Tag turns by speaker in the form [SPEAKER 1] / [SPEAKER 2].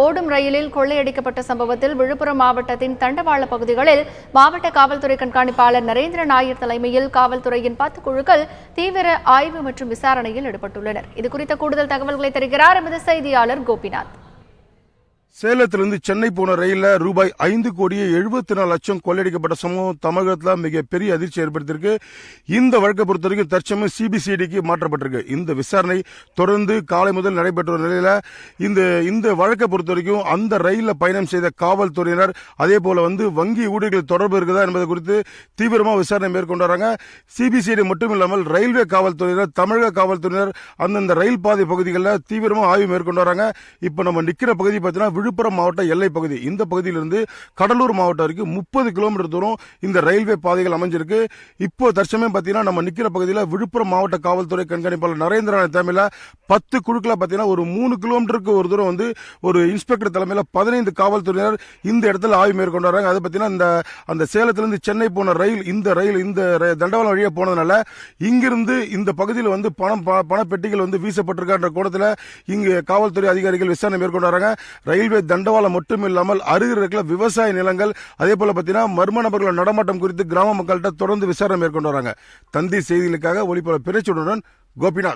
[SPEAKER 1] ஓடும் ரயிலில் கொள்ளையடிக்கப்பட்ட சம்பவத்தில் விழுப்புரம் மாவட்டத்தின் தண்டவாள பகுதிகளில் மாவட்ட காவல்துறை கண்காணிப்பாளர் நரேந்திர நாயர் தலைமையில் காவல்துறையின் 10 குழுக்கள் தீவிர ஆய்வு மற்றும் விசாரணையில் ஈடுபட்டுள்ளனர். இதுகுறித்த கூடுதல் தகவல்களை தருகிறார் எமது செய்தியாளர் கோபிநாத்.
[SPEAKER 2] சேலத்திலிருந்து சென்னை போன ரயில்ல ரூபாய் 5,74,00,000 கொள்ளையடிக்கப்பட்ட சம்பவம் தமிழகத்தில் மிகப்பெரிய அதிர்ச்சி ஏற்படுத்தியிருக்கு. இந்த வழக்கை பொறுத்த வரைக்கும் தற்சமயம் சிபிசிஐடிக்கு மாற்றப்பட்டிருக்கு. இந்த விசாரணை தொடர்ந்து காலை முதல் நடைபெற்ற நிலையில இந்த வழக்கை பொறுத்த வரைக்கும் அந்த ரயில்ல பயணம் செய்த காவல்துறையினர் அதே போல வங்கி ஊழியர்கள் தொடர்பு இருக்குதா என்பது குறித்து தீவிரமாக விசாரணை மேற்கொண்டு வராங்க. சிபிசிஐடி மட்டும் இல்லாமல் ரயில்வே காவல்துறையினர், தமிழக காவல்துறையினர் அந்தந்த ரயில் பாதை பகுதிகளில் தீவிரமாக ஆய்வு மேற்கொண்டு வராங்க. இப்ப நம்ம நிக்கிற பகுதி பார்த்தீங்கன்னா விழுப்புரம் மாவட்ட எல்லை பகுதி. இந்த பகுதியிலிருந்து கடலூர் மாவட்டம் வரைக்கும் 30 கிலோமீட்டர் தூரம் இந்த ரயில்வே பாதைகள் அமைஞ்சிருக்கு. இப்போ தற்சமயம் பார்த்தீங்கன்னா நம்ம நிக்கிற பகுதியில் விழுப்புரம் மாவட்ட காவல்துறை கண்காணிப்பாளர் நரேந்திர தலைமையில் 10 குழுக்களை பார்த்தீங்கன்னா ஒரு 3 கிலோமீட்டருக்கு ஒரு தூரம் ஒரு இன்ஸ்பெக்டர் தலைமையில் 15 காவல்துறையினர் இந்த இடத்துல ஆய்வு மேற்கொண்டு வராங்க. அது பார்த்தீங்கன்னா அந்த சேலத்திலிருந்து சென்னை போன ரயில் இந்த தண்டவாளம் வழியா போனதுனால இங்கிருந்து இந்த பகுதியில் பணப்பெட்டிகள் வீசப்பட்டிருக்கின்ற கோணத்தில் இங்கு காவல்துறை அதிகாரிகள் விசாரணை மேற்கொண்டு வராங்க. ரயில்வே தண்டவாளம் மட்டும் இல்லாமல் அருகில் இருக்கிற விவசாய நிலங்கள், அதே போல பார்த்தீங்கன்னா மர்ம நபர்கள் நடமாட்டம் குறித்து கிராம மக்கள்கிட்ட தொடர்ந்து விசாரணை மேற்கொண்டு வராங்க. தந்தி செய்திகளுக்காக ஒளிப்பட பிறைச்சுடன் கோபிநாத்.